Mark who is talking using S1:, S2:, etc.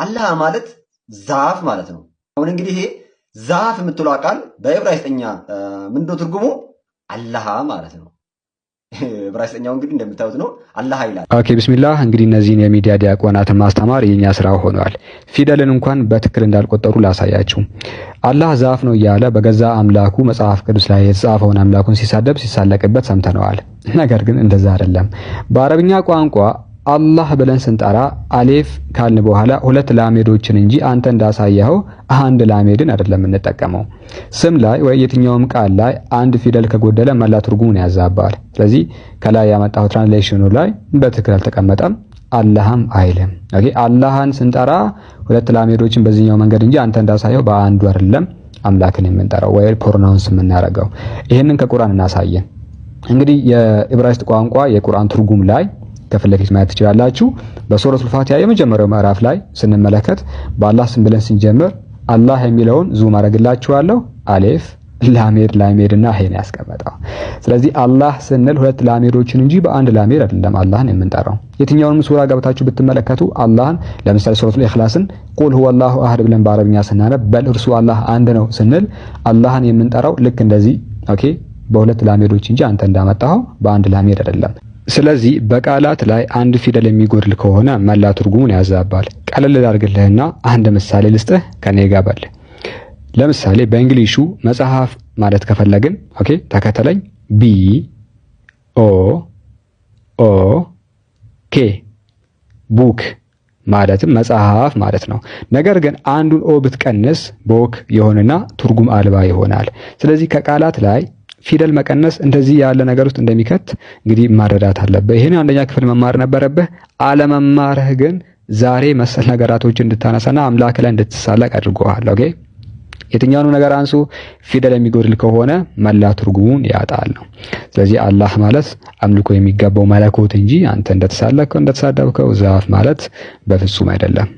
S1: አላህ ማለት ዛፍ ማለት ነው። አሁን እንግዲህ ይሄ ዛፍ የምትለው ቃል በዕብራይስጥኛ ምንድነው ትርጉሙ? አላህ ማለት ነው። ዕብራይስጥኛው እንግዲህ እንደምታዩት ነው፣ አላህ ይላል።
S2: ኦኬ ቢስሚላህ። እንግዲህ እነዚህን የሚዲያ ዲያቆናትን ማስተማር የኛ ስራ ሆኗል። ፊደልን እንኳን በትክክል እንዳልቆጠሩ ላሳያችሁ። አላህ ዛፍ ነው እያለ በገዛ አምላኩ መጽሐፍ ቅዱስ ላይ የተጻፈውን አምላኩን ሲሳደብ ሲሳለቅበት ሰምተነዋል። ነገር ግን እንደዛ አይደለም። በአረብኛ ቋንቋ አላህ ብለን ስንጠራ አሌፍ ካልን በኋላ ሁለት ላሜዶችን እንጂ አንተ እንዳሳየኸው አንድ ላሜድን አይደለም እንጠቀመው። ስም ላይ ወይ የትኛውም ቃል ላይ አንድ ፊደል ከጎደለ መላ ትርጉሙን ያዛባል። ስለዚህ ከላይ ያመጣው ትራንስሌሽኑ ላይ በትክክል አልተቀመጠም፣ አላህም አይልም። ኦኬ አላህን ስንጠራ ሁለት ላሜዶችን በዚህኛው መንገድ እንጂ አንተ እንዳሳየኸው በአንዱ አይደለም አምላክን የምንጠራው ወይ ፕሮናውንስ የምናደርገው። ይሄንን ከቁርአን እናሳየን። እንግዲህ የዕብራይስጥ ቋንቋ የቁርአን ትርጉም ላይ ከፊት ለፊት ማየት ትችላላችሁ። በሱረቱል ፋቲሃ የመጀመሪያው ምዕራፍ ላይ ስንመለከት በአላህ ስም ብለን ስንጀምር አላህ የሚለውን ዙም አደርግላችኋለሁ። አሌፍ ላሜድና ሄን ያስቀመጠው። ስለዚህ አላህ ስንል ሁለት ላሜዶችን እንጂ በአንድ ላሜድ አይደለም አላህን የምንጠራው። የትኛውንም ሱራ ገብታችሁ ብትመለከቱ አላህን ለምሳሌ ሱረቱል ኢኽላስን ቁል ሁወላሁ አሐድ ብለን በአረብኛ ስናነብ በል እርሱ አላህ አንድ ነው ስንል አላህን የምንጠራው ልክ እንደዚህ ኦኬ በሁለት ላሜዶች እንጂ አንተ እንዳመጣኸው በአንድ ላሜድ አይደለም። ስለዚህ በቃላት ላይ አንድ ፊደል የሚጎድል ከሆነ መላ ትርጉሙን ያዛባል። ቀለል ላድርግልህና አንድ ምሳሌ ልስጥህ፣ ከኔ ጋር በል። ለምሳሌ በእንግሊሹ መጽሐፍ ማለት ከፈለግን ኦኬ ተከተለኝ። ቢ ኦ ኦ ኬ ቡክ ማለትም መጽሐፍ ማለት ነው። ነገር ግን አንዱን ኦ ብትቀንስ ቦክ ይሆንና ትርጉም አልባ ይሆናል። ስለዚህ ከቃላት ላይ ፊደል መቀነስ እንደዚህ ያለ ነገር ውስጥ እንደሚከት እንግዲህ ማረዳት አለብህ። ይሄን አንደኛ ክፍል መማር ነበረብህ። አለመማርህ ግን ዛሬ መሰል ነገራቶችን እንድታነሳና አምላክ ላይ እንድትሳለቅ አድርጎሃል። ኦኬ የትኛውንም ነገር አንሱ ፊደል የሚጎድል ከሆነ መላ ትርጉሙን ያጣል ነው። ስለዚህ አላህ ማለት አምልኮ የሚገባው መለኮት እንጂ አንተ እንደተሳለከው እንደተሳደብከው ዛፍ ማለት በፍጹም አይደለም።